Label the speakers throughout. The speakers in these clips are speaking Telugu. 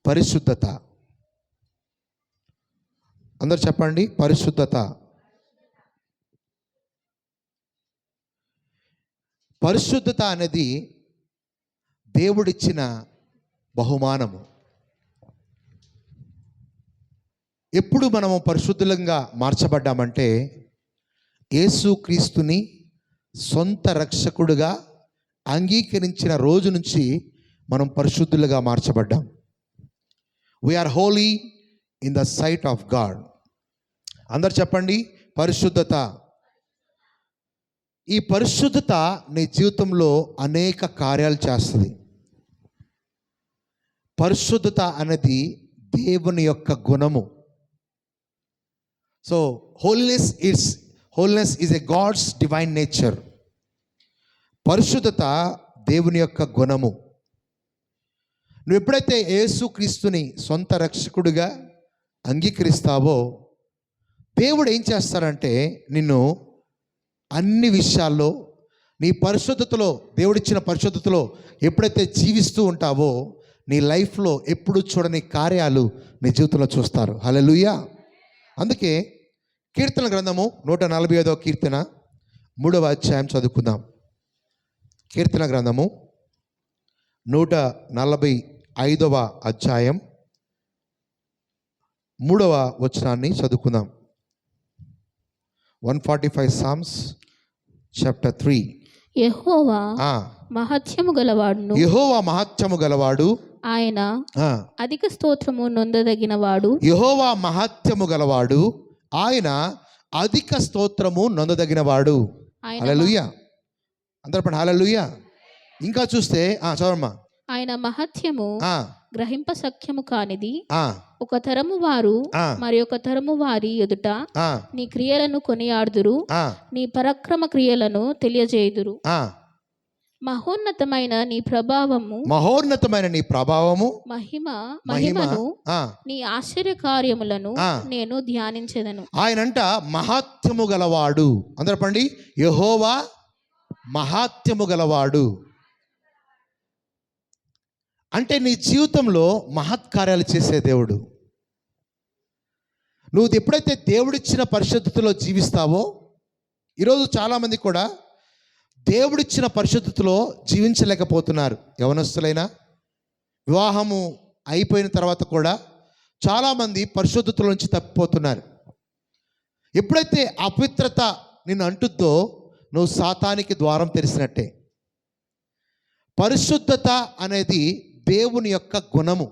Speaker 1: పరిశుద్ధత. అందరు చెప్పండి, పరిశుద్ధత. పరిశుద్ధత అనేది దేవుడిచ్చిన బహుమానము. ఎప్పుడు మనము పరిశుద్ధంగా మార్చబడ్డామంటే యేసుక్రీస్తుని సొంత రక్షకుడుగా అంగీకరించిన రోజు నుంచి మనం పరిశుద్ధులుగా మార్చబడ్డాం. We are holy in the sight of God. అందరు చెప్పండి, పరిశుద్ధత. ఈ పరిశుద్ధత నీ జీవితంలో అనేక కార్యాలు చేస్తుంది. పరిశుద్ధత అనేది దేవుని యొక్క గుణము. So holiness is a God's divine nature. పరిశుద్ధత దేవుని యొక్క గుణము. నువ్వు ఎప్పుడైతే యేసుక్రీస్తుని సొంత రక్షకుడిగా అంగీకరిస్తావో దేవుడు ఏం చేస్తాడంటే నిన్ను అన్ని విషయాల్లో నీ పరిశుద్ధతలో, దేవుడిచ్చిన పరిశుద్ధతలో ఎప్పుడైతే జీవిస్తూ ఉంటావో నీ లైఫ్లో ఎప్పుడు చూడని కార్యాలు నీ జీవితంలో చూస్తారు. హల్లెలూయా. అందుకే కీర్తన గ్రంథము 145వ కీర్తన 3వ అధ్యాయం చదువుకుందాం. కీర్తన గ్రంథము 145వ అధ్యాయం 3వ వచనాన్ని చదువుకుందాం. 145 Psalms chapter 3.
Speaker 2: యెహోవా మహత్యము గలవాడు, ఆయన అధిక స్తోత్రము నొందదగినవాడు.
Speaker 1: యెహోవా మహత్యము గలవాడు, ఆయన అధిక స్తోత్రము నొందదగినవాడు. హల్లెలూయా. అందరూ చెప్పండి హల్లెలూయా. ఇంకా చూస్తే చదవమ్మా.
Speaker 2: ఆయన మహత్యము గ్రహింప సఖ్యము కానిది. ఒక తరము వారు మరి ఒక తరము వారి ఎదుట నీ క్రియలను కొనియాడుదురు, నీ పరాక్రమ క్రియలను తెలియజేయుదురు. మహోన్నతమైన నీ ప్రభావము మహిమను నీ ఆశ్చర్య కార్యములను నేను ధ్యానించెదను.
Speaker 1: ఆయనంట మహాత్మ్యము గలవాడు. అందరూ చెప్పండి, యెహోవా మహాత్మ్యము గలవాడు. అంటే నీ జీవితంలో మహత్కార్యాలు చేసే దేవుడు. నువ్వు ఎప్పుడైతే దేవుడిచ్చిన పరిశుద్ధతలో జీవిస్తావో, ఈరోజు చాలామంది కూడా దేవుడిచ్చిన పరిశుద్ధతలో జీవించలేకపోతున్నారు. యవనస్తులైనా వివాహము అయిపోయిన తర్వాత కూడా చాలామంది పరిశుద్ధతల నుంచి తప్పిపోతున్నారు. ఎప్పుడైతే అపవిత్రత నిన్ను అంటుద్దో నువ్వు సాతానికి ద్వారం తెరిచినట్టే. పరిశుద్ధత అనేది దేవుని యొక్క గుణము.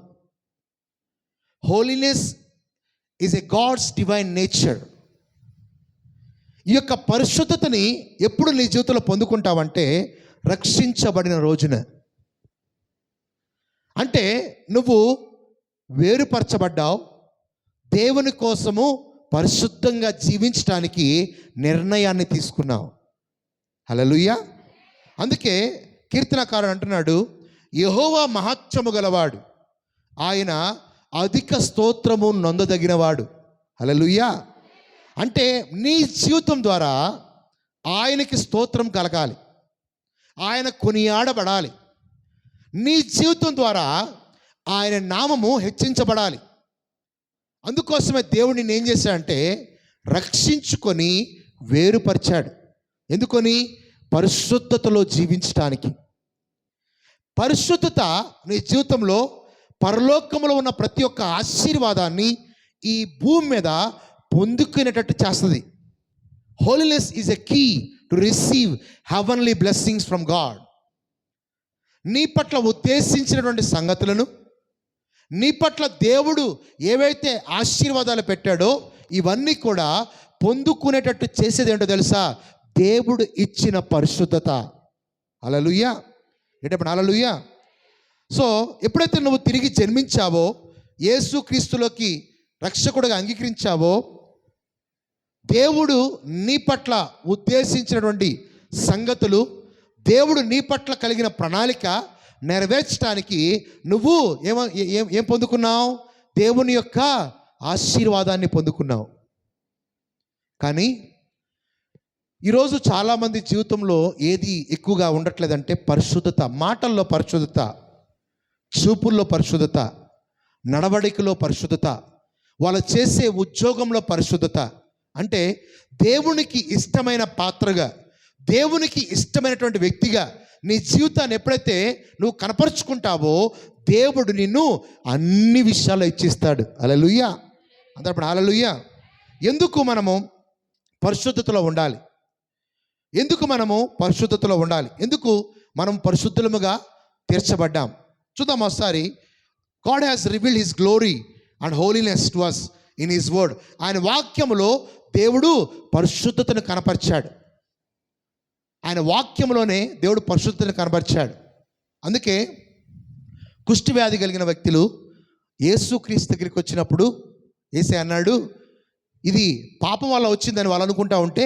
Speaker 1: Holiness is a God's divine nature. ఈ యొక్క పరిశుద్ధతని ఎప్పుడు నీ జీవితంలో పొందుకుంటావంటే రక్షించబడిన రోజున. అంటే నువ్వు వేరుపరచబడ్డావు, దేవుని కోసము పరిశుద్ధంగా జీవించడానికి నిర్ణయాన్ని తీసుకున్నావు. హల్లెలూయా. అందుకే కీర్తనకారుడు అంటున్నాడు, యెహోవా మహత్యము గలవాడు, ఆయన అధిక స్తోత్రము నొందదగినవాడు. హల్లెలూయా. అంటే నీ జీవితం ద్వారా ఆయనకి స్తోత్రం కలగాలి, ఆయన కొనియాడబడాలి. నీ జీవితం ద్వారా ఆయన నామము హెచ్చించబడాలి. అందుకోసమే దేవుడు నిన్ను ఏం చేశాడంటే రక్షించుకొని వేరుపరిచాడు. ఎందుకని? పరిశుద్ధతలో జీవించటానికి. పరిశుద్ధత నీ జీవితంలో పరలోకములో ఉన్న ప్రతి ఒక్క ఆశీర్వాదాన్ని ఈ భూమి మీద పొందుకునేటట్టు చేస్తుంది. Holiness is a key to receive heavenly blessings from God. నీ పట్ల ఉద్దేశించినటువంటి సంగతులను, నీ పట్ల దేవుడు ఏవైతే ఆశీర్వాదాలు పెట్టాడో ఇవన్నీ కూడా పొందుకునేటట్టు చేసేది ఏంటో తెలుసా? దేవుడు ఇచ్చిన పరిశుద్ధత. హల్లెలూయా. ఏంటప్పుడు హల్లెలూయా. సో ఎప్పుడైతే నువ్వు తిరిగి జన్మించావో, యేసుక్రీస్తులోకి రక్షకుడిగా అంగీకరించావో, దేవుడు నీ పట్ల ఉద్దేశించినటువంటి సంగతులు, దేవుడు నీ పట్ల కలిగిన ప్రణాళిక నెరవేర్చడానికి నువ్వు ఏం పొందుకున్నావు? దేవుని యొక్క ఆశీర్వాదాన్ని పొందుకున్నావు. కానీ ఈరోజు చాలామంది జీవితంలో ఏది ఎక్కువగా ఉండట్లేదంటే పరిశుద్ధత. మాటల్లో పరిశుద్ధత, చూపుల్లో పరిశుద్ధత, నడవడికలో పరిశుద్ధత, వాళ్ళు చేసే ఉద్యోగంలో పరిశుద్ధత. అంటే దేవునికి ఇష్టమైన పాత్రగా, దేవునికి ఇష్టమైనటువంటి వ్యక్తిగా నీ జీవితాన్ని ఎప్పుడైతే నువ్వు కనపరుచుకుంటావో దేవుడు నిన్ను అన్ని విషయాల్లో ఇచ్చిస్తాడు. హల్లెలూయా. అందరూ హల్లెలూయా. ఎందుకు మనము పరిశుద్ధతలో ఉండాలి? ఎందుకు మనము పరిశుద్ధతలో ఉండాలి? ఎందుకు మనం పరిశుద్ధులముగా తీర్చబడ్డాం? చూద్దాం ఒకసారి. God has revealed his glory and holiness to us in his word. ఆయన వాక్యములో దేవుడు పరిశుద్ధతను కనపరిచాడు. ఆయన వాక్యంలోనే దేవుడు పరిశుద్ధతను కనపరిచాడు. అందుకే కుష్టి వ్యాధి కలిగిన వ్యక్తులు యేసుక్రీస్తు దగ్గరికి వచ్చినప్పుడు యేసే అన్నాడు, ఇది పాపం వల్ల వచ్చిందని వాళ్ళు అనుకుంటా ఉంటే,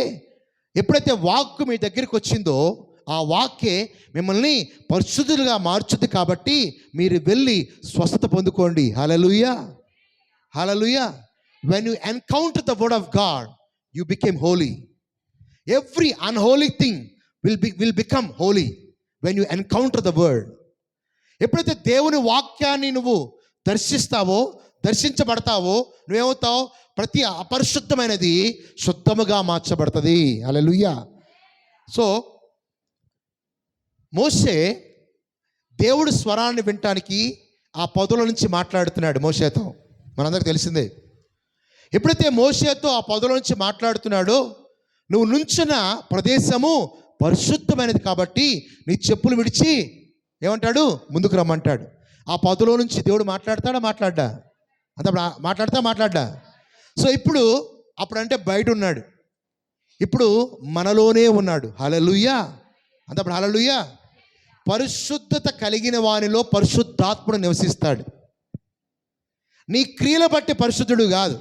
Speaker 1: ఎప్పుడైతే వాక్కు మీ దగ్గరికి వచ్చిందో ఆ వాక్యే మిమ్మల్ని పరిశుద్ధులుగా మార్చుద్ది. కాబట్టి మీరు వెళ్ళి స్వస్థత పొందుకోండి. హల్లెలూయా, హల్లెలూయా. When you encounter the word of God, you became holy. Every unholy thing will become holy when you encounter the word. ఎప్పుడైతే దేవుని వాక్యాన్ని నువ్వు దర్శించబడతావో నువ్వేమవుతావు? ప్రతి అపరిశుద్ధమైనది శుద్ధముగా మార్చబడుతుంది. హల్లెలూయా. సో మోషే దేవుడి స్వరాన్ని వినటానికి ఆ పొదల నుంచి మాట్లాడుతున్నాడు మోషేతో. మనందరికీ తెలిసిందే. ఎప్పుడైతే మోషేతో ఆ పొదల నుంచి మాట్లాడుతున్నాడో, నువ్వు నుంచిన ప్రదేశము పరిశుద్ధమైనది కాబట్టి నీ చెప్పులు విడిచి ఏమంటాడు? ముందుకు రమ్మంటాడు. ఆ పొదలో నుంచి దేవుడు మాట్లాడతా మాట్లాడ్డా. సో ఇప్పుడు అప్పుడంటే బయట ఉన్నాడు, ఇప్పుడు మనలోనే ఉన్నాడు. హల్లెలూయా. అంతప్పుడు హల్లెలూయా. పరిశుద్ధత కలిగిన వానిలో పరిశుద్ధాత్ముడు నివసిస్తాడు. నీ క్రియల బట్టి పరిశుద్ధుడు కాదు,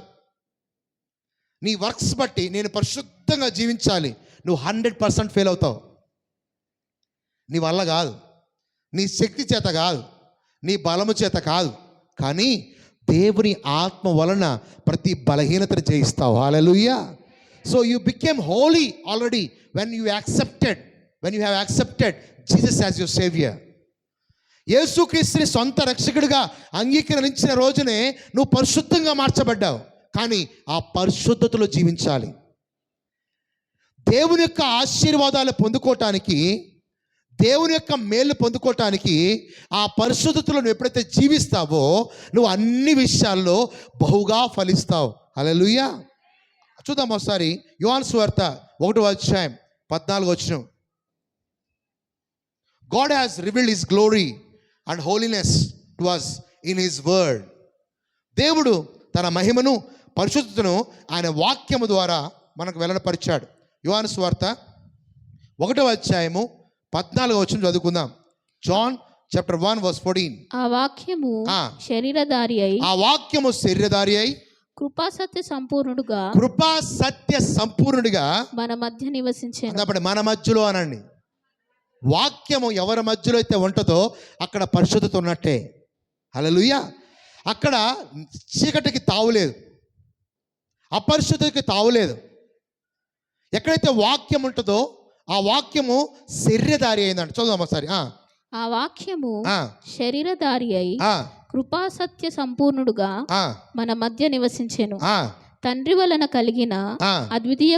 Speaker 1: నీ వర్క్స్ బట్టి నేను పరిశుద్ధంగా జీవించాలి, నువ్వు 100% ఫెయిల్ అవుతావు. నీ వల్ల కాదు, నీ శక్తి చేత కాదు, నీ బలము చేత కాదు, కానీ దేవుని ఆత్మ వలన ప్రతి బలహీనతను జయిస్తావు. Hallelujah. So you became holy already when you have accepted Jesus as your savior. యేసుక్రీస్తుని సొంత రక్షకుడిగా అంగీకరించిన రోజునే నువ్వు పరిశుద్ధంగా మార్చబడ్డావు. కానీ ఆ పరిశుద్ధతలో జీవించాలి. దేవుని యొక్క ఆశీర్వాదాలు పొందుకోవటానికి, దేవుని యొక్క మేలు పొందుకోవటానికి ఆ పరిశుద్ధతలో నువ్వు ఎప్పుడైతే జీవిస్తావో నువ్వు అన్ని విషయాల్లో బహుగా ఫలిస్తావు. హల్లెలూయా. చూద్దాం ఒకసారి యోహాను సువార్త 1:14. God has revealed his glory and holiness to us in his word. దేవుడు తన మహిమను పరిశుద్ధతను ఆయన వాక్యము ద్వారా మనకు వెల్లడిపరిచాడు. యోహాను సువార్త 1:14 చదువుకుందాం. John chapter 1:14.
Speaker 2: ఆ వాక్యము శరీరధారి అయి కృపా సత్య సంపూర్ణుడుగా మన మధ్య నివసించెను.
Speaker 1: అప్పుడు మన మధ్యలో అనండి. వాక్యము ఎవరి మధ్యలో అయితే ఉంటుందో అక్కడ పరిశుద్ధత ఉన్నట్టే. హల్లెలూయా. అక్కడ చీకటికి తావులేదు, అపరిశుద్ధతకి తావులేదు. ఎక్కడైతే వాక్యం ఉంటుందో ఆ వాక్యము శరీరధారి అయిందంట. చూద్దాం ఒకసారి.
Speaker 2: ఆ వాక్యము శరీరధారి అయి కృపా సత్య సంపూర్ణుడుగా మన మధ్య నివసించెను. తండ్రి వలన కలిగిన అద్వితీయ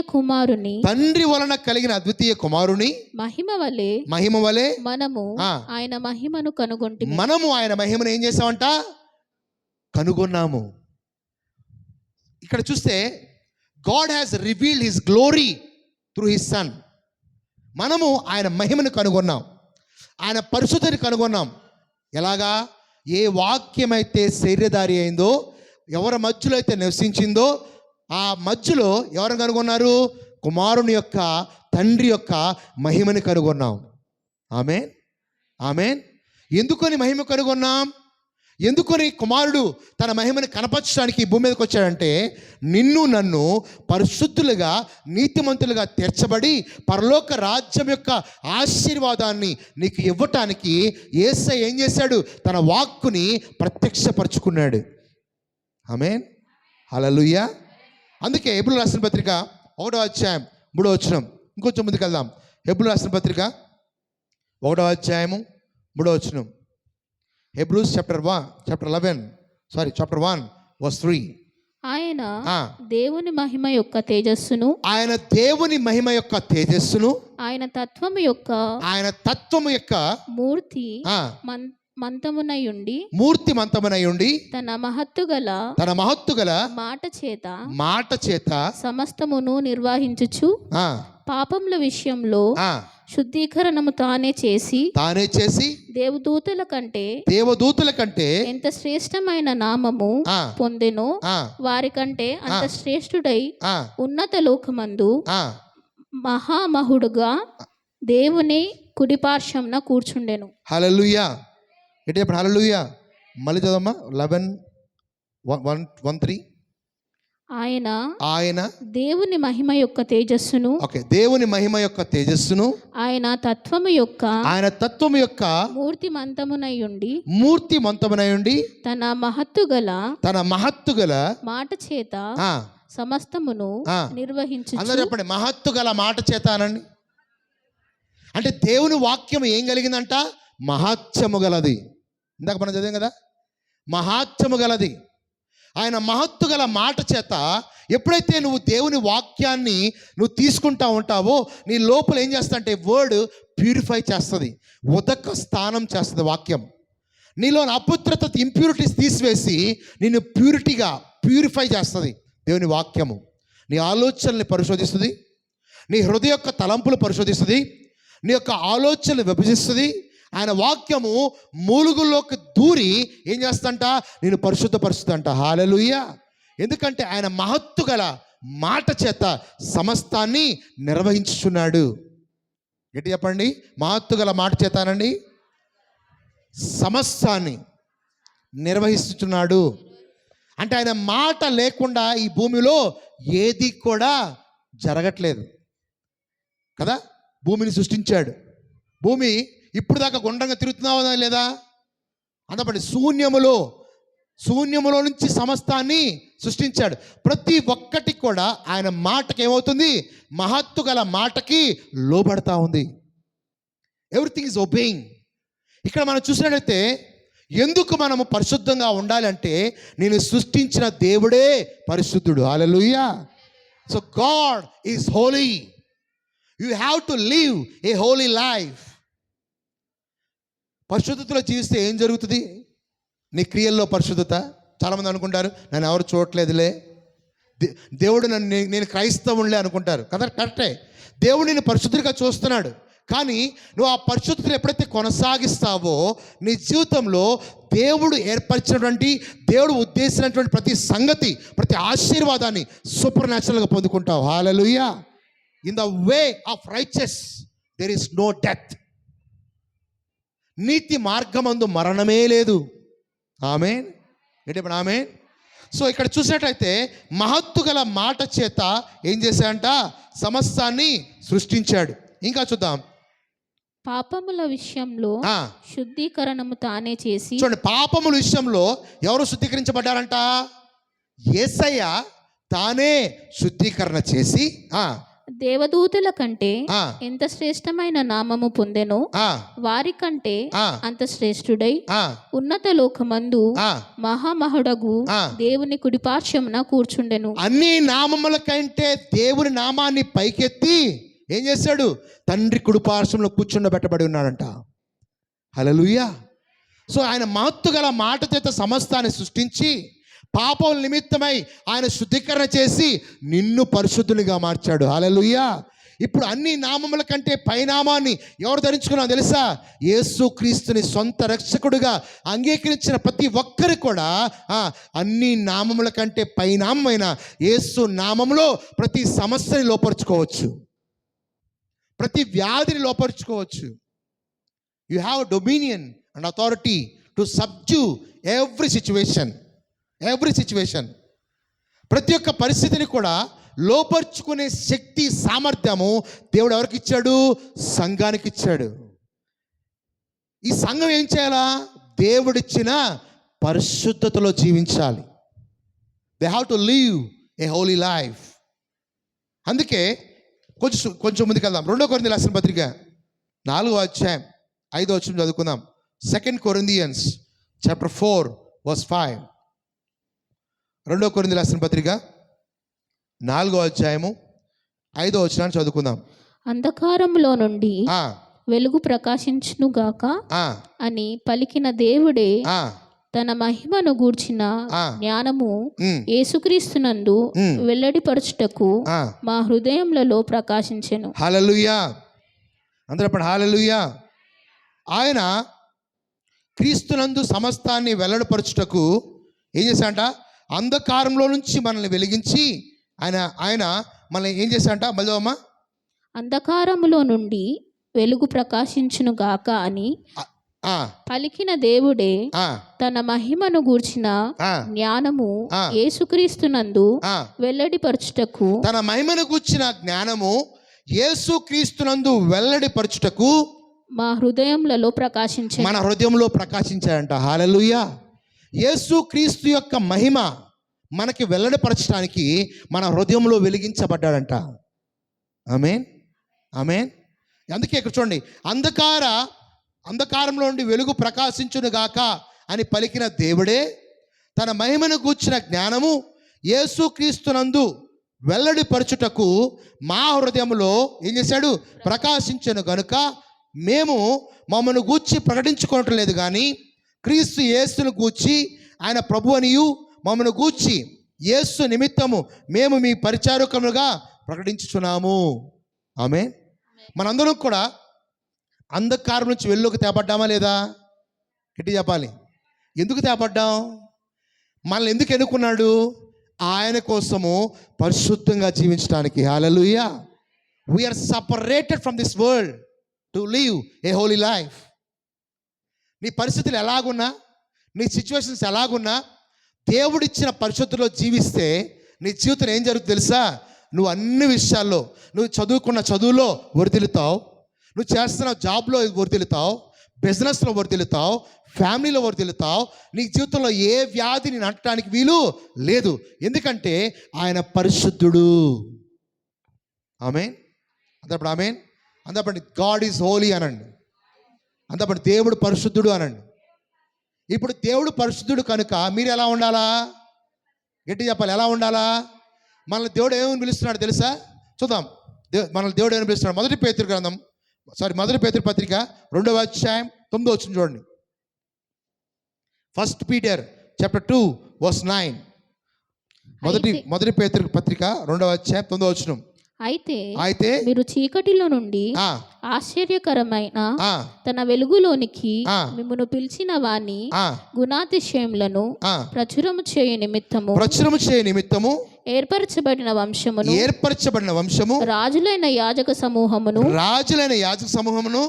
Speaker 2: కుమారుని మహిమ వలె మనము ఆయన మహిమను కనుగొంటిమి.
Speaker 1: మనము ఆయన మహిమను ఏం చేసామంట? కనుగొన్నాము. ఇక్కడ చూస్తే God has revealed his glory through his son. మనము ఆయన మహిమను కనుగొన్నాం, ఆయన పరిశుద్ధని కనుగొన్నాం. ఎలాగా? ఏ వాక్యమైతే శరీరధారి అయిందో, ఎవరి మధ్యలో అయితే నివసించిందో ఆ మధ్యలో ఎవరు కనుగొన్నారు? కుమారుని యొక్క తండ్రి యొక్క మహిమని కనుగొన్నాం. ఆమేన్, ఆమేన్. ఎందుకని మహిమ కనుగొన్నాం? ఎందుకని కుమారుడు తన మహిమని కనపరచడానికి భూమి మీదకి వచ్చాడంటే, నిన్ను నన్ను పరిశుద్ధులుగా నీతిమంతులుగా తీర్చబడి పరలోక రాజ్యం యొక్క ఆశీర్వాదాన్ని నీకు ఇవ్వటానికి యేసయ్య ఏం చేశాడు? తన వాక్కుని ప్రత్యక్షపరచుకున్నాడు. ఆమేన్, హల్లెలూయా. అందుకే హెబ్రీయులకు రాసిన పత్రిక 1:3. ఇంకొంచెం ముందుకు వెళ్దాం. హెబ్రీయులకు రాసిన పత్రిక 1:3. Hebrews chapter 11 chapter 1 verse 3.
Speaker 2: ఆయన దేవుని మహిమ యొక్క తేజస్సును,
Speaker 1: ఆయన దేవుని మహిమ యొక్క తేజస్సును,
Speaker 2: ఆయన తత్వము యొక్క మూర్తి మూర్తి మంతమునై ఉండి తన మహత్తు గల మాట చేత సమస్తమును నిర్వహించుచు పాపముల విషయంలో శుద్ధీకరణము తానే చేసి దేవదూతల కంటే ఎంత శ్రేష్టమైన నామము పొందెనో వారికంటే అంత శ్రేష్ఠుడై ఉన్నత లోకమందు మహామహుడుగా దేవుని కుడిపార్శ్వమున కూర్చుండెను.
Speaker 1: హల్లెలూయా. ఏంటి చెప్పండి హల్లెలూయా. మళ్ళీ చదవమ్మా 11:1-3. ఆయన దేవుని మహిమ యొక్క తేజస్సును, దేవుని మహిమ యొక్క తేజస్సును, ఆయన తత్వము యొక్క మూర్తిమంతమునై ఉండి తన మహత్తు గల మాట చేత సమస్తమును నిర్వహించు. అందరూ చెప్పండి మహత్తు గల మాట చేత అనండి. అంటే దేవుని వాక్యం ఏం కలిగిందంట? మహాత్మ్యము గలది. ఇందాక మనం చదివాం కదా, మహాత్మ్యము గలది. ఆయన మహత్తు గల మాట చేత ఎప్పుడైతే నువ్వు దేవుని వాక్యాన్ని నువ్వు తీసుకుంటా ఉంటావో నీ లోపల ఏం చేస్తా అంటే వర్డ్ ప్యూరిఫై చేస్తుంది, ఉదక స్థానం చేస్తుంది. వాక్యం నీలో అపవిత్రత ఇంప్యూరిటీస్ తీసివేసి నిన్ను ప్యూరిఫై చేస్తుంది. దేవుని వాక్యము నీ ఆలోచనల్ని పరిశోధిస్తుంది, నీ హృదయ యొక్క తలంపులు పరిశోధిస్తుంది, నీ యొక్క ఆలోచనలు విభజిస్తుంది. ఆయన వాక్యము మూలుగుల్లోకి దూరి ఏం చేస్తంట? నేను పరిశుద్ధపరుస్తుందంట. హల్లెలూయా. ఎందుకంటే ఆయన మహత్తు గల మాట చేత సమస్తాన్ని నిర్వహించుచున్నాడు. ఏంటి చెప్పండి? మహత్తు గల మాట చేతానండి సమస్తాన్ని నిర్వహిస్తున్నాడు. అంటే ఆయన మాట లేకుండా ఈ భూమిలో ఏది కూడా జరగట్లేదు కదా. భూమిని సృష్టించాడు. భూమి ఇప్పుడు దాకా గుండ్రంగా తిరుగుతున్నావా లేదా? అందపడి శూన్యములో నుంచి సమస్తాన్ని సృష్టించాడు. ప్రతి ఒక్కటి కూడా ఆయన మాటకి ఏమవుతుంది? మహత్తు గల మాటకి లోబడతా ఉంది. Everything is obeying. ఇక్కడ మనం చూసినట్లయితే ఎందుకు మనము పరిశుద్ధంగా ఉండాలంటే నేను సృష్టించిన దేవుడే పరిశుద్ధుడు. Hallelujah. So God is holy. You have to live a holy life. పరిశుద్ధతలో జీవిస్తే ఏం జరుగుతుంది? నీ క్రియల్లో పరిశుద్ధత. చాలామంది అనుకుంటారు నన్ను ఎవరు చూడట్లేదులే, దేవుడు నేను క్రైస్తవులే అనుకుంటారు కదా. కరెక్టే, దేవుడు నిన్ను పరిశుద్ధుడిగా చూస్తున్నాడు. కానీ నువ్వు ఆ పరిశుద్ధతను ఎప్పుడైతే కొనసాగిస్తావో నీ జీవితంలో దేవుడు ఏర్పరిచినటువంటి, దేవుడు ఉద్దేశించినటువంటి ప్రతి సంగతి, ప్రతి ఆశీర్వాదాన్ని సూపర్ న్యాచురల్గా పొందుకుంటావు. Hallelujah. In the way of riches there is no death. నీతి మార్గమందు మరణమే లేదు. ఆమేన్. ఏంటి ఆమేన్. సో ఇక్కడ చూసినట్లయితే మహత్తు గల మాట చేత ఏం చేశాడంట? సమస్తాన్ని సృష్టించాడు. ఇంకా చూద్దాం.
Speaker 2: పాపముల విషయంలో శుద్ధీకరణము తానే చేసి.
Speaker 1: చూడండి, పాపముల విషయంలో ఎవరు శుద్ధీకరించబడ్డారంట? యేసయ్య తానే శుద్ధీకరణ చేసి
Speaker 2: దేవదూతల కంటే ఎంత శ్రేష్టమైన నామము పొందెనో వారికంటే అంత శ్రేష్ఠుడై ఉన్నత లోకమందు మహామహుడగు దేవుని కుడిపార్శ్వమున కూర్చుండెను.
Speaker 1: అన్ని నామముల కంటే దేవుని నామాన్ని పైకెత్తి ఏం చేశాడు? తండ్రి కుడిపార్శ్వంలో కూర్చుండబెట్టబడి ఉన్నాడంట. హల్లెలూయా. సో ఆయన మహత్తు గల మాట చేత సమస్తాన్ని సృష్టించి పాపం నిమిత్తమై ఆయన శుద్ధీకరణ చేసి నిన్ను పరిశుద్ధునిగా మార్చాడు. హల్లెలూయా. ఇప్పుడు అన్ని నామముల కంటే పైనామాన్ని ఎవరు ధరించుకున్నారో తెలుసా? యేసు క్రీస్తుని సొంత రక్షకుడిగా అంగీకరించిన ప్రతి ఒక్కరు కూడా అన్ని నామముల కంటే పైనామైన యేసు నామములో ప్రతి సమస్యని లోపరుచుకోవచ్చు, ప్రతి వ్యాధిని లోపరుచుకోవచ్చు. You have dominion and authority to subdue every situation. ప్రతి ఒక్క పరిస్థితిని కూడా లోపరుచుకునే శక్తి, సామర్థ్యము దేవుడు ఎవరికి ఇచ్చాడు? సంఘానికి ఇచ్చాడు. ఈ సంఘం ఏం చేయాలా? దేవుడిచ్చిన పరిశుద్ధతలో జీవించాలి. They have to live a holy life. అందుకే కొంచెం ముందుకు వెళ్దాం. 2 కొరింథీయుల రాసిన పత్రిక 4వ అధ్యాయం 5వ వచనం చదువుకుందాం. 2 Corinthians chapter 4 verse 5. 2 కొరింథీయులకు రాసిన పత్రిక 4వ అధ్యాయము 5వ వచనాన్ని చదువుకుందాం.
Speaker 2: అంధకారములో నుండి
Speaker 1: ఆ,
Speaker 2: వెలుగు ప్రకాశించునుగాక
Speaker 1: ఆ,
Speaker 2: అని పలికిన దేవుడే
Speaker 1: ఆ,
Speaker 2: తన మహిమను గూర్చిన
Speaker 1: ఆ.
Speaker 2: జ్ఞానము
Speaker 1: ఉమ్,
Speaker 2: యేసుక్రీస్తునందు
Speaker 1: ఉమ్.
Speaker 2: వెల్లడిపరచుటకు
Speaker 1: ఆ.
Speaker 2: మా హృదయములలో ప్రకాశించెను.
Speaker 1: హల్లెలూయా. అందరూ అప్పుడు హల్లెలూయా. ఆయన క్రీస్తునందు సమస్తాన్ని వెల్లడిపరచుటకు ఏం చేశాడంట? అంధకారంలో నుంచి మనల్ని వెలిగించి ఆయన మనల్ని ఏం చేశాడంట? మళ్ళీ అమ్మా,
Speaker 2: అంధకారములో నుండి వెలుగు ప్రకాశించునుగాక అని
Speaker 1: ఆ,
Speaker 2: పలికిన దేవుడే
Speaker 1: ఆ,
Speaker 2: తన మహిమను గూర్చిన
Speaker 1: ఆ,
Speaker 2: జ్ఞానము
Speaker 1: ఆ.
Speaker 2: యేసుక్రీస్తునందు
Speaker 1: ఆ.
Speaker 2: వెల్లడిపరచుటకు
Speaker 1: తన మహిమను గూర్చిన జ్ఞానము యేసు క్రీస్తునందు వెల్లడిపరచుటకు
Speaker 2: మా హృదయములలో ప్రకాశించెను.
Speaker 1: మన హృదయంలో ప్రకాశించాడంట. హల్లెలూయా. యేసు క్రీస్తు యొక్క మహిమ మనకి వెల్లడిపరచడానికి మన హృదయంలో వెలిగించబడ్డాడంట. ఆమేన్, ఆమేన్. అందుకే ఇక్కడ చూడండి, అంధకారంలో నుండి వెలుగు ప్రకాశించునుగాక అని పలికిన దేవుడే తన మహిమను గూర్చిన జ్ఞానము యేసు క్రీస్తునందు వెల్లడిపరచుటకు మా హృదయంలో ఏం చేశాడు? ప్రకాశించను గనుక మేము మమ్మను గూర్చి ప్రకటించుకోవటం లేదు, కానీ క్రీస్తు యేసును గూర్చి ఆయన ప్రభు అనియు మమ్మను గూర్చి యేసు నిమిత్తము మేము మీ పరిచారకులుగా ప్రకటించుచున్నాము. ఆమె మనందరం కూడా అంధకారం నుంచి వెలుగులోకి తేపడ్డామా లేదా? గట్టి చెప్పాలి. ఎందుకు తేపడ్డాం? మనల్ని ఎందుకు ఎన్నుకున్నాడు? ఆయన కోసము పరిశుద్ధంగా జీవించడానికి. Hallelujah. We are separated from this world to live a holy life. నీ పరిస్థితులు ఎలాగున్నా, నీ సిచ్యువేషన్స్ ఎలాగున్నా, దేవుడిచ్చిన పరిశుద్ధిలో జీవిస్తే నీ జీవితం ఏం జరుగుతుంది తెలుసా? నువ్వు అన్ని విషయాల్లో, నువ్వు చదువుకున్న చదువులో వర్ధిల్లుతావు, నువ్వు చేస్తున్న జాబ్లో వర్ధిల్లుతావు, బిజినెస్లో వర్ధిల్లుతావు, ఫ్యామిలీలో వర్ధిల్లుతావు. నీ జీవితంలో ఏ వ్యాధిని నాటడానికి వీలు లేదు. ఎందుకంటే ఆయన పరిశుద్ధుడు. ఆమేన్. అందప్పుడు ఆమేన్. అందపండి గాడ్ ఈజ్ హోలీ అనండి. అందపండి దేవుడు పరిశుద్ధుడు అనండి. ఇప్పుడు దేవుడు పరిశుద్ధుడు కనుక మీరు ఎలా ఉండాలా? గట్టి చెప్పాలి, ఎలా ఉండాలా? మనల్ని దేవుడు ఏమని పిలుస్తున్నాడు తెలుసా? చూద్దాం. మనల్ని దేవుడు ఏమని పిలుస్తున్నాడు? మొదటి పేతురు పత్రిక 2వ అధ్యాయం 9వ వచనం చూడండి. 1 Peter chapter 2 verse 9. మొదటి పేతురు పత్రిక 2వ అధ్యాయం 9వ వచనం. అయితే
Speaker 2: మీరు చీకటిలో నుండి ఆశ్చర్యకరమైన తన వెలుగులోనికి మిమ్మును పిలిచిన వాని గుణాతిశయములను ప్రచురము చేయ నిమిత్తము ఏర్పరచబడిన వంశమును రాజులైన యాజక సమూహమును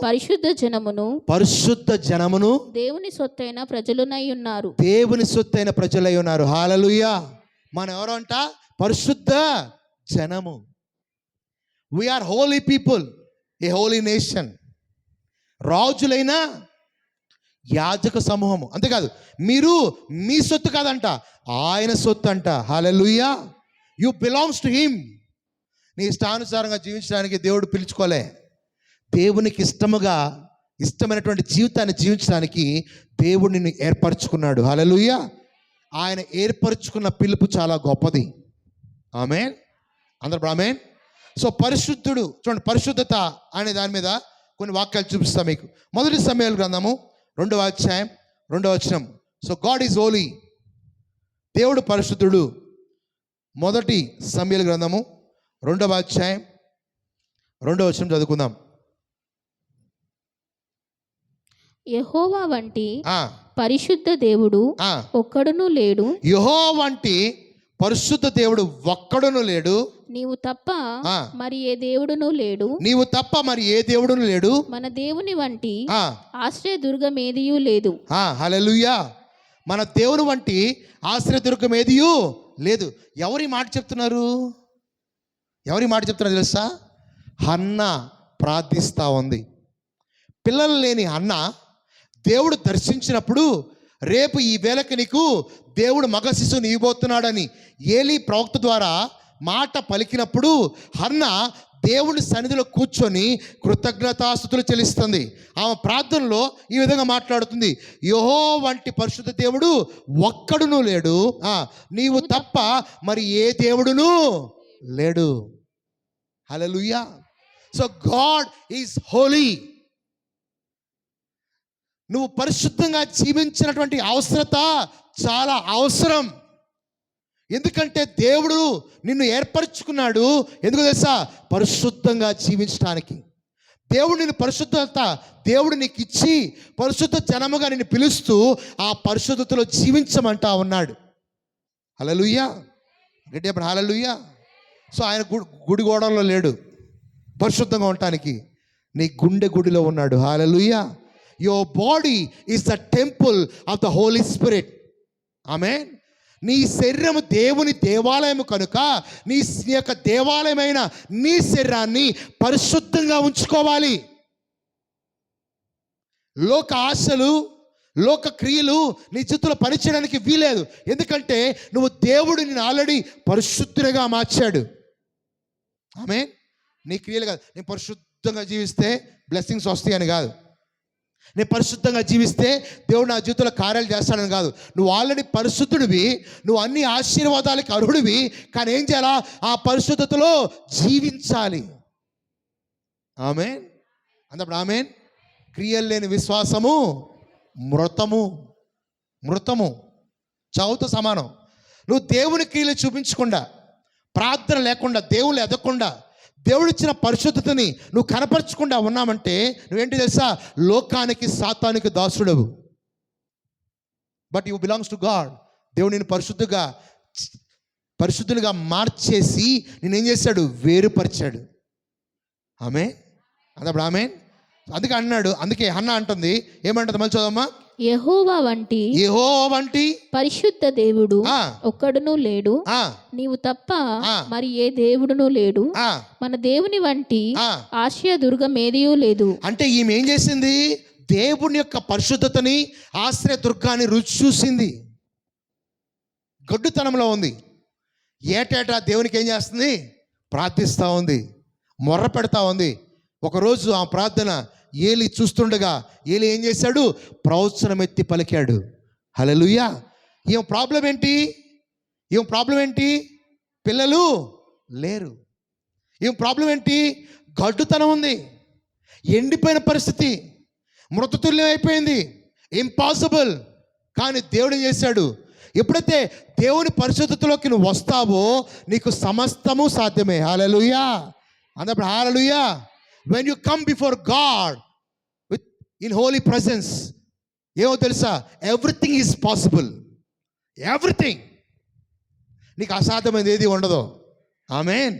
Speaker 2: పరిశుద్ధ జనమును దేవుని సొత్తైన ప్రజలై ఉన్నారు.
Speaker 1: హల్లెలూయా. మనం ఎవరు అంట? పరిశుద్ధ జనము. We are holy people, a holy nation. రాజులైన యాజక సమూహము. అంతేకాదు, మీరు మీ సొత్తు కాదంట, ఆయన సొత్తు అంట. Hallelujah. You belongs to him. నీ ఇష్టానుసారంగా జీవించడానికి దేవుడు పిలుచుకోలే. దేవునికి ఇష్టమైనటువంటి జీవితాన్ని జీవించడానికి దేవుడు నిన్ను ఏర్పరచుకున్నాడు. హల్లెలూయా. ఆయన ఏర్పరచుకున్న పిలుపు చాలా గొప్పది. ఆమేన్. అందరూ ఆమేన్. సో పరిశుద్ధుడు చూడండి, పరిశుద్ధత అనే దాని మీద కొన్ని వాక్యాలు చూపిస్తాం మీకు. మొదటి సమూయేలు గ్రంథము 2వ అధ్యాయం 2వ వచనం. సో గాడ్ ఈజ్ హోలీ, దేవుడు పరిశుద్ధుడు. మొదటి సమూయేలు గ్రంథము 2వ అధ్యాయం 2వ వచనం చదువుకుందాం.
Speaker 2: యెహోవా వంటి పరిశుద్ధ దేవుడు ఒక్కడును లేడు.
Speaker 1: యెహోవా వంటి పరిశుద్ధ దేవుడు ఒక్కడును లేడు.
Speaker 2: నీవు తప్ప మరి ఏ దేవుడును లేడు. మన దేవుని వంటి ఆశ్రయదుర్గం ఏదియూ లేదు.
Speaker 1: హల్లెలూయా. మన దేవుని వంటి ఆశ్రయదుర్గం ఏదియూ లేదు. ఎవరి మాట చెప్తున్నారు తెలుసా? హన్నా ప్రార్థిస్తా ఉంది. పిల్లలు లేని హన్నా దేవుడు దర్శించినప్పుడు, రేపు ఈ వేళకి నీకు దేవుడు మగ శిశువుని ఇవ్వబోతున్నాడని ఏలీ ప్రవక్త ద్వారా మాట పలికినప్పుడు హన్నా దేవుని సన్నిధిలో కూర్చొని కృతజ్ఞతాస్తుతులు చెల్లిస్తుంది. ఆమె ప్రార్థనలో ఈ విధంగా మాట్లాడుతుంది, యెహోవా వంటి పరిశుద్ధ దేవుడు ఒక్కడును లేడు, నీవు తప్ప మరి ఏ దేవుడును లేడు. Hallelujah. So God is holy. నువ్వు పరిశుద్ధంగా జీవించినటువంటి అవసరత చాలా అవసరం. ఎందుకంటే దేవుడు నిన్ను ఏర్పరచుకున్నాడు ఎందుకు తెలుసా? పరిశుద్ధంగా జీవించడానికి. దేవుడు నిన్ను దేవుడు నీకు ఇచ్చి పరిశుద్ధ జనముగా నిన్ను పిలుస్తూ ఆ పరిశుద్ధతలో జీవించమంటా ఉన్నాడు. హల్లెలూయా. గట్టిగా హల్లెలూయా. సో ఆయన గుడి గోడల్లో లేడు పరిశుద్ధంగా ఉండటానికి, నీ గుండె గుడిలో ఉన్నాడు. Hallelujah. Your body is the temple of the Holy Spirit. Amen. నీ శరీరము దేవుని దేవాలయము కనుక నీ యొక్క దేవాలయమైన నీ శరీరాన్ని పరిశుద్ధంగా ఉంచుకోవాలి. లోక ఆశలు, లోక క్రియలు నీ జీవితంలో పనిచేయడానికి వీలేదు. ఎందుకంటే నువ్వు దేవుడు నిన్ను ఆల్రెడీ పరిశుద్ధునిగా మార్చాడు. ఆమేన్. నీ క్రియలు కాదు, నేను పరిశుద్ధంగా జీవిస్తే బ్లెస్సింగ్స్ వస్తాయని కాదు, నేను పరిశుద్ధంగా జీవిస్తే దేవుడు నా జీవితంలో కార్యాలు చేస్తాడని కాదు. నువ్వు ఆల్రెడీ పరిశుద్ధుడివి, నువ్వు అన్ని ఆశీర్వాదాలకు అర్హుడివి. కానీ ఏం చేయాలా? ఆ పరిశుద్ధతలో జీవించాలి. ఆమేన్. అన్నప్పుడు ఆమేన్. క్రియలు లేని విశ్వాసము మృతము, చావుతో సమానం. నువ్వు దేవుని క్రియలు చూపించకుండా, ప్రార్థన లేకుండా, దేవుళ్ళు ఎదగకుండా, దేవుడిచ్చిన పరిశుద్ధతని నువ్వు కనపరచకుండా ఉన్నామంటే నువ్వేంటి తెలుసా? లోకానికి, సాతానికి దాసుడవు. But you belongs to God. దేవుడు నేను పరిశుద్ధులుగా మార్చేసి నేనేం చేశాడు? వేరుపరిచాడు. ఆమేన్. అన్నప్పుడు ఆమేన్. అందుకే హన్నా అంటుంది, ఏమంటుంది? మళ్ళీ చదవమ్మా.
Speaker 2: యెహోవా వంటి పరిశుద్ధ దేవుడు ఒక్కడును లేడు, నీవు తప్ప మరి ఏ దేవుడును లేడు, మన దేవుని వంటి ఆశ్రయ దుర్గం ఏదియూ లేదు.
Speaker 1: అంటే ఈమె ఏం చేసింది? దేవుని యొక్క పరిశుద్ధతని, ఆశ్రయ దుర్గాన్ని రుచి చూసింది. గడ్డుతనంలో ఉంది. ఏటేటా దేవునికి ఏం చేస్తుంది? ప్రార్థిస్తూ ఉంది, మొర్ర పెడతా ఉంది. ఒకరోజు ఆ ప్రార్థన ఏలి చూస్తుండగా ఏలి ఏం చేశాడు? ప్రవచనం ఎత్తి పలికాడు. హల్లెలూయా. ఏం ప్రాబ్లం ఏంటి? పిల్లలు లేరు. ఏం ప్రాబ్లం ఏంటి? గడ్డుతనం ఉంది, ఎండిపోయిన పరిస్థితి, మృతతుల్యం అయిపోయింది, ఇంపాసిబుల్. కానీ దేవుడు ఏం చేశాడు? ఎప్పుడైతే దేవుని పరిశుద్ధతలోకి నువ్వు వస్తావో నీకు సమస్తము సాధ్యమే. హల్లెలూయా. అన్నప్పుడు హల్లెలూయా. When you come before God in holy presence, ఏమో తెలుసా? Everything is possible. ఎవ్రీథింగ్. నీకు అసాధ్యమైనది ఏది ఉండదు. ఆమేన్.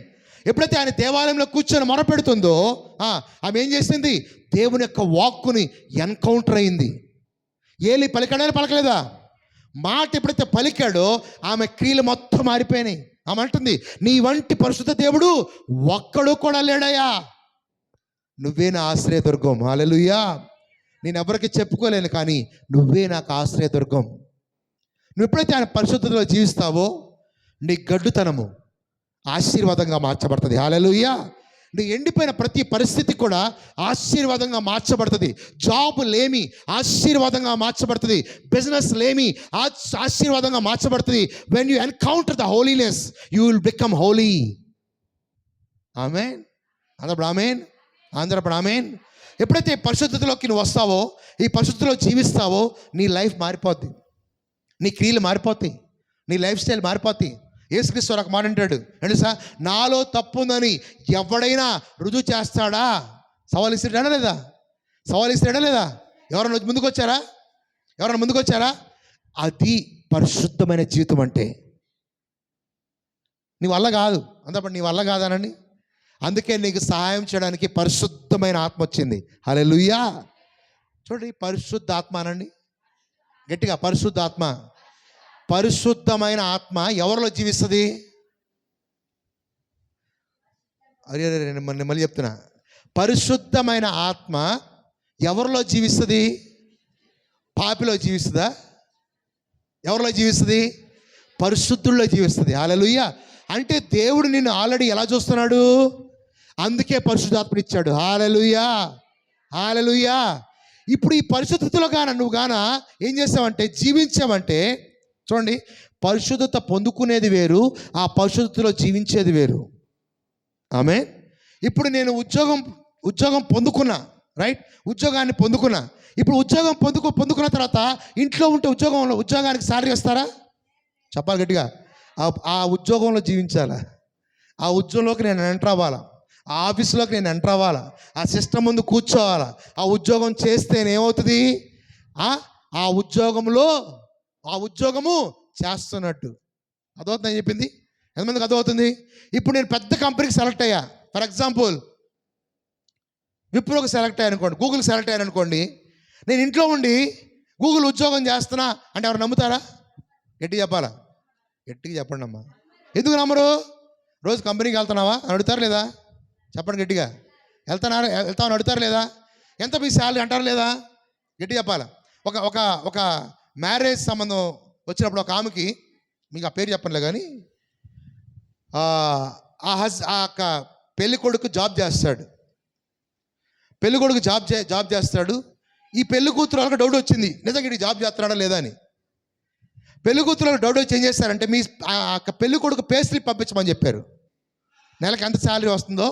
Speaker 1: ఎప్పుడైతే ఆయన దేవాలయంలో కూర్చొని మొరపెడుతుందో ఆమె ఏం చేసింది? దేవుని యొక్క వాక్కుని ఎన్కౌంటర్ అయింది. ఏలి పలకలేదా? మాట ఎప్పుడైతే పలికాడో ఆమె క్రియలు మొత్తం మారిపోయినాయి. ఆమె అంటుంది, నీ వంటి పరిశుద్ధ దేవుడు ఒక్కడు కూడా లేడయ్యా, నువ్వే నా ఆశ్రయదుర్గం. హల్లెలూయా. నేను ఎవరికి చెప్పుకోలేను, కానీ నువ్వే నాకు ఆశ్రయదుర్గం. నువ్వు ఎప్పుడైతే ఆయన పరిశుద్ధతలో జీవిస్తావో నీ గడ్డుతనము ఆశీర్వాదంగా మార్చబడుతుంది. హల్లెలూయా. నీ ఎండిపోయిన ప్రతి పరిస్థితి కూడా ఆశీర్వాదంగా మార్చబడుతుంది. జాబ్ లేమి ఆశీర్వాదంగా మార్చబడుతుంది. బిజినెస్ లేమి ఆశీర్వాదంగా మార్చబడుతుంది. When you encounter the holiness you will become holy. Amen. అందరూ ఆమేన్. అందరూ ఆమేన్. ఎప్పుడైతే పరిశుద్ధతలోకి నువ్వు వస్తావో, ఈ పరిశుద్ధతలో జీవిస్తావో నీ లైఫ్ మారిపోద్ది, నీ క్రియలు మారిపోతాయి, నీ లైఫ్ స్టైల్ మారిపోతాయి. యేసుక్రీస్తు ఒక మాట అంటాడు, అంటే సార్ నాలో తప్పు ఉందని ఎవడైనా రుజువు చేస్తాడా? సవాల్ ఇస్తాడా లేదా? ఎవరైనా ముందుకు వచ్చారా? అది పరిశుద్ధమైన జీవితం అంటే. నీ వల్ల కాదు, అంతప్పుడు నీ వల్ల కాదనండి. అందుకే నీకు సహాయం చేయడానికి పరిశుద్ధమైన ఆత్మ వచ్చింది. హల్లెలూయా. చూడండి, పరిశుద్ధ ఆత్మ అనండి గట్టిగా. పరిశుద్ధమైన ఆత్మ ఎవరిలో జీవిస్తుంది? మళ్ళీ చెప్తున్నా, పరిశుద్ధమైన ఆత్మ ఎవరిలో జీవిస్తుంది? పాపిలో జీవిస్తుందా? ఎవరిలో జీవిస్తుంది? పరిశుద్ధుల్లో జీవిస్తుంది. హల్లెలూయా. అంటే దేవుడు నిన్ను ఆల్రెడీ ఎలా చూస్తున్నాడు? అందుకే పరిశుద్ధాత్మ ఇచ్చాడు. హల్లెలూయా, హల్లెలూయా. ఇప్పుడు ఈ పరిశుద్ధతలో నువ్వు ఏం చేసావంటే, జీవించావంటే, చూడండి, పరిశుద్ధత పొందుకునేది వేరు, ఆ పరిశుద్ధతలో జీవించేది వేరు. ఆమె ఇప్పుడు నేను ఉద్యోగం పొందుకున్నా, రైట్? ఉద్యోగాన్ని పొందుకున్నా. ఇప్పుడు ఉద్యోగం పొందుకున్న తర్వాత ఇంట్లో ఉంటే ఉద్యోగానికి శాలరీ వస్తారా? చెప్పాలి గట్టిగా. ఆ ఉద్యోగంలో జీవించాలా, ఆ ఉద్యోగంలోకి నేను ఎంటర్ అవ్వాలా, ఆ ఆఫీసులోకి నేను ఎంటర్ అవ్వాలా, ఆ సిస్టమ్ ముందు కూర్చోవాలా. ఆ ఉద్యోగం చేస్తే ఏమవుతుంది? ఆ ఉద్యోగము చేస్తున్నట్టు. అదవుతుందని చెప్పింది. ఎంతమందికి అదవుతుంది? ఇప్పుడు నేను పెద్ద కంపెనీకి సెలెక్ట్ అయ్యా, ఫర్ ఎగ్జాంపుల్ విప్రోకి సెలెక్ట్ అయ్యాను అనుకోండి, గూగుల్కి సెలెక్ట్ అయ్యాను అనుకోండి. నేను ఇంట్లో ఉండి గూగుల్ ఉద్యోగం చేస్తున్నా అంటే ఎవరు నమ్ముతారా? గట్టిగా చెప్పాలా? గట్టిగా చెప్పండి అమ్మా. ఎందుకు నమ్మరు? రోజు కంపెనీకి వెళ్తున్నావా అని అడుగుతారు లేదా? చెప్పండి గట్టిగా. వెళ్తామని అడుగుతారు లేదా? ఎంత మీ శాలరీ అంటారు లేదా? గట్టిగా చెప్పాలా? ఒక మ్యారేజ్ సంబంధం వచ్చినప్పుడు ఒక ఆమెకి, మీకు ఆ పేరు చెప్పనులే కానీ, ఆ పెళ్లి కొడుకు జాబ్ చేస్తాడు. జాబ్ చేస్తాడు. ఈ పెళ్లి కూతురు వాళ్ళకి డౌట్ వచ్చింది, నిజంగా ఇది జాబ్ చేస్తున్నాడా లేదా అని. పెళ్లి కూతురు వాళ్ళకి డౌట్ వచ్చి ఏం చేస్తారంటే, మీ పెళ్లి కొడుకు పే స్లిప్ పంపించమని చెప్పారు. నెలకు ఎంత శాలరీ వస్తుందో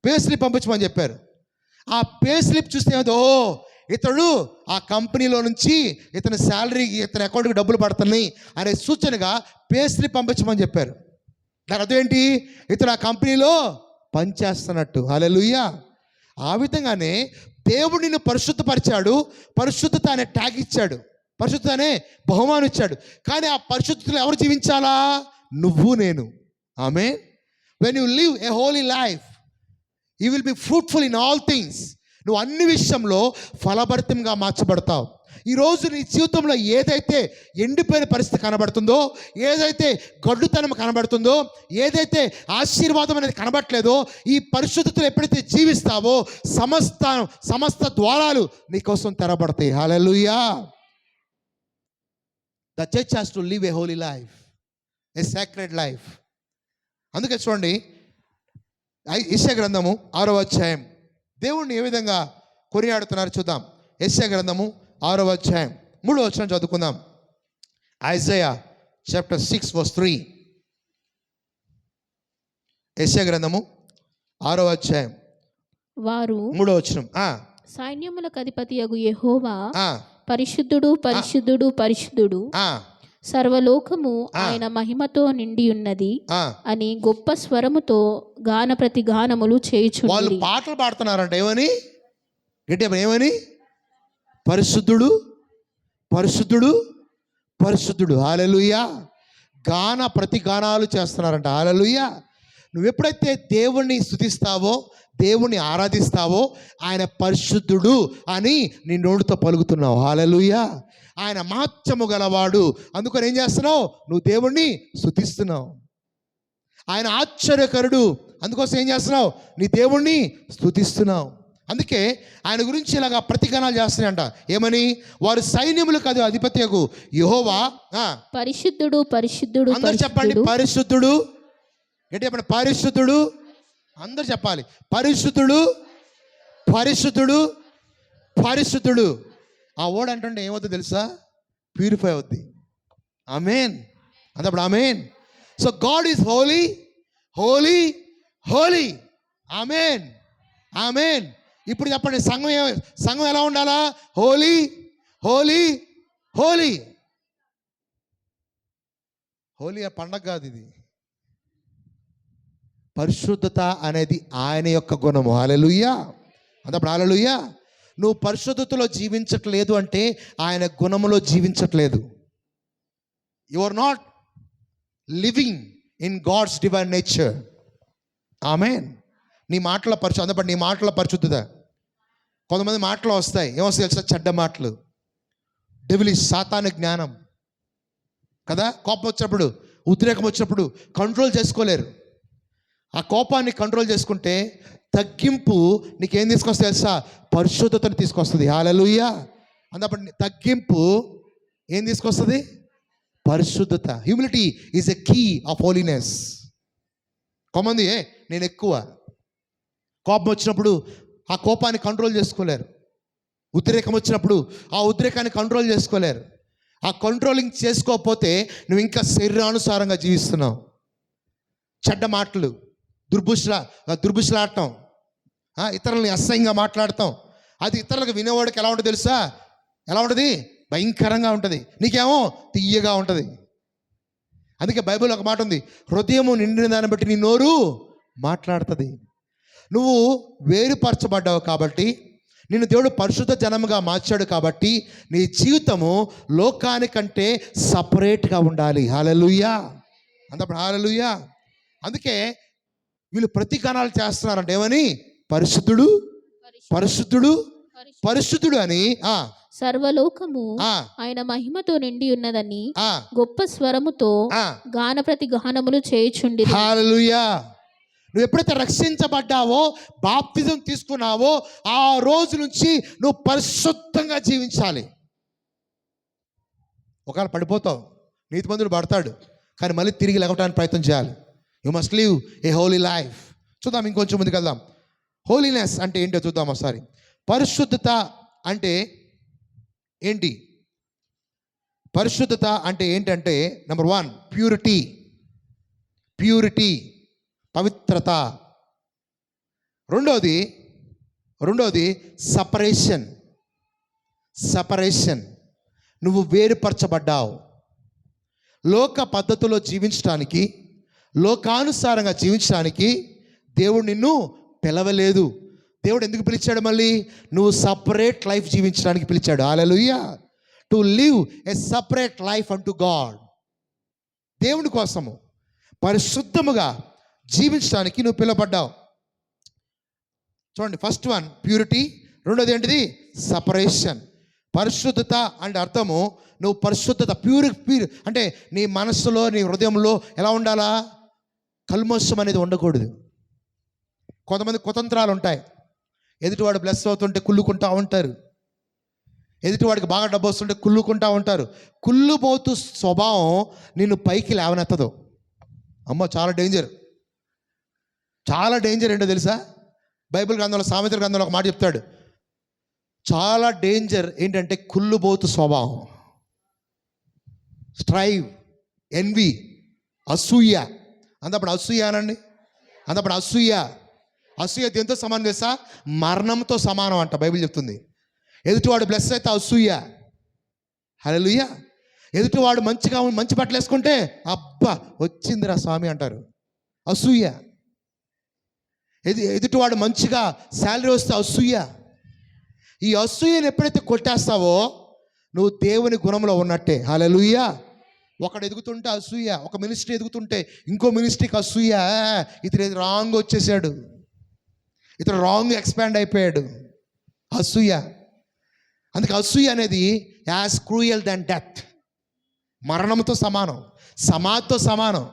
Speaker 1: పే స్లిప్ పంపించమని చెప్పారు. ఆ పే స్లిప్ చూస్తే ఏదో, ఇతడు ఆ కంపెనీలో నుంచి ఇతని శాలరీకి, ఇతని అకౌంట్కి డబ్బులు పడుతున్నాయి అనే సూచనగా పే స్లిప్ పంపించమని చెప్పారు. దాని అర్థం ఏంటి? ఇతడు ఆ కంపెనీలో పనిచేస్తున్నట్టు. హల్లెలూయా. ఆ విధంగానే దేవుడు నిన్ను పరిశుద్ధపరిచాడు, పరిశుద్ధత అనే ట్యాగ్ ఇచ్చాడు, పరిశుద్ధత అనే బహుమానం ఇచ్చాడు. కానీ ఆ పరిశుద్ధతలో ఎవరు జీవించాలా? నువ్వు, నేను. Amen. When you live a holy life, you will be fruitful in all things. నువ్వు అన్ని విషయంలో ఫలభరితంగా మార్చబడతావు. ఈరోజు నీ జీవితంలో ఏదైతే ఎండిపోయిన పరిస్థితి కనబడుతుందో, ఏదైతే గడ్డుతనం కనబడుతుందో, ఏదైతే ఆశీర్వాదం అనేది కనబడట్లేదో, ఈ పరిశుద్ధతలు ఎప్పుడైతే జీవిస్తావో సమస్త ద్వారాలు నీకోసం తెరబడతాయి. Hallelujah. The church has to live a holy life, a sacred life. అందుకే చూడండి, యెషయా గ్రంథము 6వ అధ్యాయం దేవుణ్ణి ఏ విధంగా కొనియాడుతున్నారు చూద్దాం. యెషయా గ్రంథము 6వ అధ్యాయం 3వ వచనం చదువుకుందాం. Isaiah chapter 6 verse 3. యెషయా గ్రంథము 6వ అధ్యాయం
Speaker 2: వారు
Speaker 1: 3వ వచనం.
Speaker 2: సైన్యములకు అధిపతియగు యెహోవా పరిశుద్ధుడు, పరిశుద్ధుడు, పరిశుద్ధుడు, సర్వలోకము ఆయన మహిమతో నిండి ఉన్నది అని గొప్ప స్వరముతో గాన ప్రతి గానములు చేయుచున్నారు.
Speaker 1: వాళ్ళు పాటలు పాడుతున్నారంట. ఏమని? ఏమని? పరిశుద్ధుడు, పరిశుద్ధుడు, పరిశుద్ధుడు. హల్లెలూయా. గాన ప్రతి గానాలు చేస్తున్నారంట. హల్లెలూయా. నువ్వు ఎప్పుడైతే దేవుణ్ణి స్తుతిస్తావో, దేవుణ్ణి ఆరాధిస్తావో, ఆయన పరిశుద్ధుడు అని నీ నోటితో పలుకుతున్నావు. హల్లెలూయా. ఆయన మహత్యము గలవాడు, అందుకని ఏం చేస్తున్నావు? నువ్వు దేవుణ్ణి స్తుతిస్తున్నావు. ఆయన ఆశ్చర్యకరుడు, అందుకోసం ఏం చేస్తున్నావు? నీ దేవుణ్ణి స్తుతిస్తున్నావు. అందుకే ఆయన గురించి ఇలాగా ప్రతిగానాలు చేస్తున్నాయంట. ఏమని? వారు సైన్యములకు అధిపత్యకు యెహోవా
Speaker 2: పరిశుద్ధుడు, పరిశుద్ధుడు.
Speaker 1: అందరూ చెప్పండి పరిశుద్ధుడు. ఏంటి చెప్పండి? పరిశుద్ధుడు. అందరూ చెప్పాలి పరిశుద్ధుడు, పరిశుద్ధుడు, పరిశుద్ధుడు. ఆ వర్డ్ అంటే ఏమవుతుంది తెలుసా? ప్యూరిఫై అవుద్ది. ఆమేన్. అప్పుడు amen. So God is holy, holy, holy. Amen, amen. ఇప్పుడు చెప్పండి, సంఘం ఎలా ఉండాలా? Holi, holy, holy. హోలీ ఆ పండగ కాదు, ఇది పరిశుద్ధత అనేది ఆయన యొక్క గుణము. హల్లెలూయా. అప్పుడు హల్లెలూయా. నువ్వు పరిశుద్ధతలో జీవించట్లేదు అంటే ఆయన గుణములో జీవించట్లేదు. You are not living in God's divine nature. Amen. నీ మాటల నీ మాటల పరిశుద్ధత. కొంతమంది మాటలు వస్తాయి, ఏమొస్తాయి తెలుసా? చెడ్డ మాటలు, డెవిలిష్, సాతాను జ్ఞానం కదా. కోపం వచ్చినప్పుడు, ఉద్రేకం వచ్చినప్పుడు కంట్రోల్ చేసుకోలేరు. ఆ కోపాన్ని కంట్రోల్ చేసుకుంటే తగ్గింపు నీకేం తీసుకొస్తుంది తెలుసా? పరిశుద్ధతను తీసుకొస్తుంది. హల్లెలూయా. అందుకని తగ్గింపు ఏం తీసుకొస్తుంది? పరిశుద్ధత. Humility is a key of holiness. కొంతమంది నేను ఎక్కువ, కోపం వచ్చినప్పుడు ఆ కోపాన్ని కంట్రోల్ చేసుకోలేరు. ఉద్రేకం వచ్చినప్పుడు ఆ ఉద్రేకాన్ని కంట్రోల్ చేసుకోలేరు. ఆ కంట్రోలింగ్ చేసుకోకపోతే నువ్వు ఇంకా శరీరానుసారంగా జీవిస్తున్నావు. చెడ్డ మాటలు, దుర్భుషలాడటం, ఇతరులని అసహ్యంగా మాట్లాడటం, అది ఇతరులకు వినేవాడికి ఎలా ఉంటుంది తెలుసా? ఎలా ఉంటుంది? భయంకరంగా ఉంటుంది. నీకేమో తియ్యగా ఉంటుంది. అందుకే బైబిల్ ఒక మాట ఉంది, హృదయము నిండిన దాన్ని బట్టి నీ నోరు మాట్లాడుతుంది. నువ్వు వేరుపరచబడ్డావు కాబట్టి, నిన్ను దేవుడు పరిశుద్ధ జనముగా మార్చాడు కాబట్టి నీ జీవితము లోకానికంటే సపరేట్గా ఉండాలి. హల్లెలూయా. అందప్పుడు హల్లెలూయా. అందుకే వీళ్ళు ప్రతిగానాలు చేస్తున్నారంటే ఏమని? పరిశుద్ధుడు పరిశుద్ధుడు పరిశుద్ధుడు అని.
Speaker 2: సర్వలోకము ఆయన మహిమతో నిండి ఉన్నదని గొప్ప స్వరముతో గాన ప్రతి గానములు చేయుచుండి.
Speaker 1: హల్లెలూయా. నువ్వు ఎప్పుడైతే రక్షించబడ్డావో, బాప్తిజం తీసుకున్నావో, ఆ రోజు నుంచి నువ్వు పరిశుద్ధంగా జీవించాలి. ఒకవేళ పడిపోతావు, నీతిమంతుడు పడతాడు, కానీ మళ్ళీ తిరిగి లేవటానికి ప్రయత్నం చేయాలి. You must live a holy life. చూద్దాం, ఇంకొంచెం ముందుకు వెళ్దాం. హోలీనెస్ అంటే ఏంటో చూద్దాం ఒకసారి. పరిశుద్ధత అంటే ఏంటి? పరిశుద్ధత అంటే ఏంటంటే నెంబర్ 1 ప్యూరిటీ, పవిత్రత. రెండోది సపరేషన్. నువ్వు వేరుపరచబడ్డావు. లోక పద్ధతిలో జీవించడానికి, లోకానుసారంగా జీవించడానికి దేవుడు నిన్ను పిలవలేదు. దేవుడు ఎందుకు పిలిచాడు? మళ్ళీ నువ్వు సపరేట్ లైఫ్ జీవించడానికి పిలిచాడు. Hallelujah. To live a separate life అంటు గాడ్. దేవుని కోసము పరిశుద్ధముగా జీవించడానికి నువ్వు పిలువబడ్డావు. చూడండి, ఫస్ట్ 1 ప్యూరిటీ, రెండోది ఏంటిది? సపరేషన్. పరిశుద్ధత అంటే అర్థము నువ్వు పరిశుద్ధత ప్యూర్ అంటే నీ మనస్సులో, నీ హృదయంలో ఎలా ఉండాలా? కల్మషం అనేది ఉండకూడదు. కొంతమంది కుతంత్రాలు ఉంటాయి. ఎదుటివాడు బ్లెస్ అవుతుంటే కుళ్ళుకుంటూ ఉంటారు. ఎదుటివాడికి బాగా డబ్బు వస్తుంటే కుళ్ళుకుంటూ ఉంటారు. కుళ్ళుబోతు స్వభావం నిన్ను పైకి లేవనెత్తదు. అమ్మో, చాలా డేంజర్ ఏంటో తెలుసా? బైబిల్ గ్రంథంలో, సామెతల గ్రంథంలో ఒక మాట చెప్తాడు. చాలా డేంజర్ ఏంటంటే కుళ్ళుబోతు స్వభావం, స్ట్రైవ్, ఎన్వి, అసూయ. అందప్పుడు అసూయ అనండి. అందప్పుడు అసూయ దేంతో సమానం తెలుసా? మరణంతో సమానం అంట బైబిల్ చెప్తుంది. ఎదుటివాడు బ్లెస్ అయితే అసూయ. హల్లెలూయా. ఎదుటివాడు మంచి బట్టలు వేసుకుంటే అబ్బా వచ్చిందిరా స్వామి అంటారు, అసూయ. ఎదుటివాడు మంచిగా శాలరీ వస్తే అసూయ. ఈ అసూయను ఎప్పుడైతే కొట్టేస్తావో నువ్వు దేవుని గుణంలో ఉన్నట్టే. హల్లెలూయా. ఒకడు ఎదుగుతుంటే అసూయ, ఒక మినిస్ట్రీ ఎదుగుతుంటే ఇంకో మినిస్ట్రీకి అసూయ. ఇతను రాంగ్ వచ్చేసాడు, ఇతను రాంగ్ ఎక్స్పాండ్ అయిపోయాడు. అసూయ. అందుకే అసూయ అనేది యాజ్ క్రూయల్ దెన్ డెత్, మరణంతో సమానం, సమాధితో సమానం.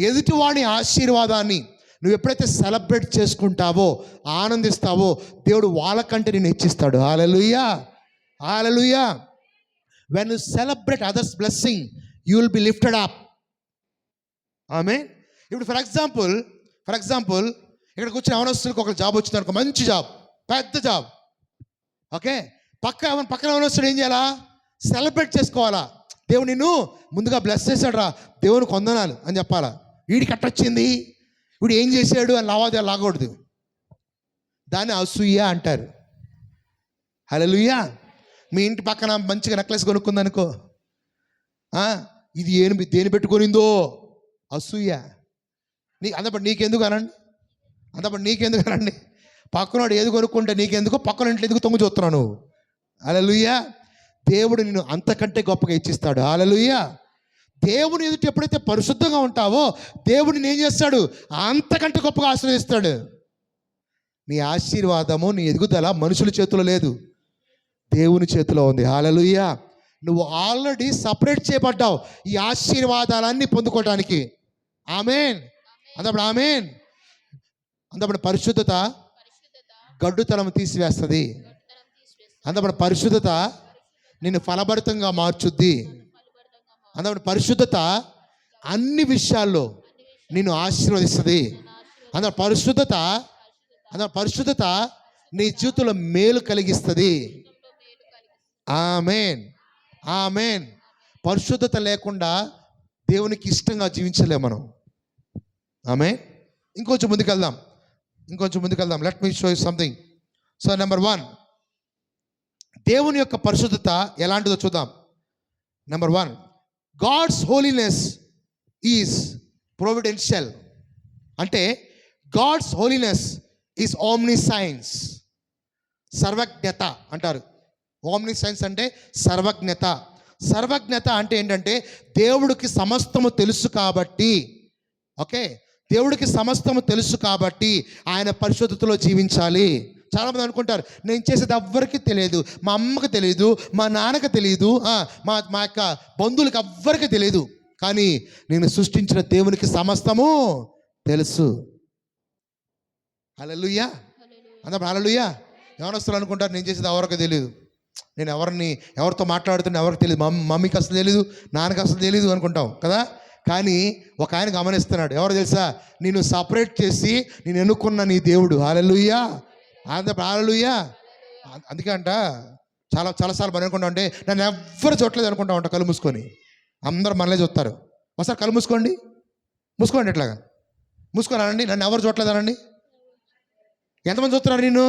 Speaker 1: ఎదుటివాడి ఆశీర్వాదాన్ని నువ్వు ఎప్పుడైతే సెలబ్రేట్ చేసుకుంటావో, ఆనందిస్తావో, దేవుడు వాళ్ళకంటే నేను హెచ్చిస్తాడు. హల్లెలూయా. హల్లెలూయా. When you celebrate others' blessing, you will be lifted up. Amen. ఇప్పుడు ఫర్ ఎగ్జాంపుల్ ఇక్కడికి వచ్చిన యవనస్తులకు ఒక జాబ్ వచ్చింది అనుకో, మంచి జాబ్, పెద్ద జాబ్. ఓకే, పక్కన యవనస్తుడు ఏం చేయాలా? సెలబ్రేట్ చేసుకోవాలా. దేవుడు నిన్ను ముందుగా బ్లెస్ చేశాడు రా, దేవునికి వందనాలు అని చెప్పాలా. వీడికి అట్టొచ్చింది, వీడు ఏం చేశాడు అని లావాదేవీలు లాగకూడదు. దాన్ని అసూయ అంటారు. హల్లెలూయా. మీ ఇంటి పక్కన మంచిగా నెక్లెస్ కొనుక్కుందనుకో, ఇది దేని పెట్టుకొనిందో? అసూయ. అందప్పుడు నీకెందుకు అనండి? పక్కనోడు ఏది కొనుక్కుంటే నీకెందుకు? పక్కన ఇంట్లో ఎందుకు తొంగి చూస్తున్నావు నువ్వు? హల్లెలూయా. దేవుడు నిన్ను అంతకంటే గొప్పగా ఇచ్చిస్తాడు. హల్లెలూయా. దేవుని ఎదుటి ఎప్పుడైతే పరిశుద్ధంగా ఉంటావో దేవుడిని ఏం చేస్తాడు? అంతకంటే గొప్పగా ఆశీర్వదిస్తాడు. నీ ఆశీర్వాదము, నీ ఎదుగుదల మనుషుల చేతిలో లేదు, దేవుని చేతిలో ఉంది. హల్లెలూయా. నువ్వు ఆల్రెడీ సపరేట్ చేయబడ్డావు ఈ ఆశీర్వాదాలన్నీ పొందుకోవడానికి. ఆమేన్. అందప్పుడు పరిశుద్ధత గడ్డుతనం తీసివేస్తుంది. అందప్పుడు పరిశుద్ధత నిన్ను ఫలభరితంగా మార్చుద్ది. అందప్పుడు పరిశుద్ధత అన్ని విషయాల్లో నిన్ను ఆశీర్వదిస్తుంది. అందప్పుడు పరిశుద్ధత అందులో పరిశుద్ధత నీ జీవితంలో మేలు కలిగిస్తుంది. ఆమేన్, ఆమేన్. పరిశుద్ధత లేకుండా దేవునికి ఇష్టంగా జీవించలేము మనం. ఆమేన్. ఇంకొంచెం ముందుకెళ్దాం. Let me show you something. So number 1, దేవుని యొక్క పరిశుద్ధత ఎలాంటిదో చూద్దాం. Number 1, God's holiness is providential. అంటే గాడ్స్ హోలీనెస్ ఈజ్ ఓమ్నిసైన్స్. సర్వజ్ఞత అంటారు. ఓమ్నిసైన్స్ అంటే సర్వజ్ఞత. సర్వజ్ఞత అంటే ఏంటంటే దేవుడికి సమస్తము తెలుసు కాబట్టి, ఓకే, దేవుడికి సమస్తము తెలుసు కాబట్టి ఆయన పరిశుద్ధతలో జీవించాలి. చాలామంది అనుకుంటారు నేను చేసేది ఎవ్వరికి తెలియదు, మా అమ్మకి తెలియదు, మా నాన్నకి తెలియదు, మా యొక్క బంధువులకి ఎవ్వరికి తెలియదు, కానీ నేను సృష్టించిన దేవునికి సమస్తము తెలుసు. హల్లెలూయా. అందరూ హల్లెలూయా. యవనస్తులు అనుకుంటారు నేను చేసేది ఎవరికి తెలియదు, నేను ఎవరితో మాట్లాడుతున్నా ఎవరికి తెలియదు, మమ్మీకి అసలు తెలియదు, నాన్నకి అసలు తెలియదు అనుకుంటాం కదా. కానీ ఒక ఆయన గమనిస్తున్నాడు. ఎవరు తెలుసా? నేను సపరేట్ చేసి నేను ఎన్నుకున్న నీ దేవుడు. హల్లెలూయా. అందరూ హల్లెలూయా. అందుకే అంట చాలాసార్లు మనం అనుకుంటా ఉంటే నన్ను ఎవ్వరు చూడలేదు అనుకుంటా ఉంటా కళ్ళు మూసుకొని. అందరూ మనలే చూస్తారు. ఒకసారి కళ్ళు మూసుకోండి ఇట్లాగా మూసుకొని అనండి, నన్ను ఎవరు చూడలేదు అనండి. ఎంతమంది చూస్తున్నారు నిన్ను?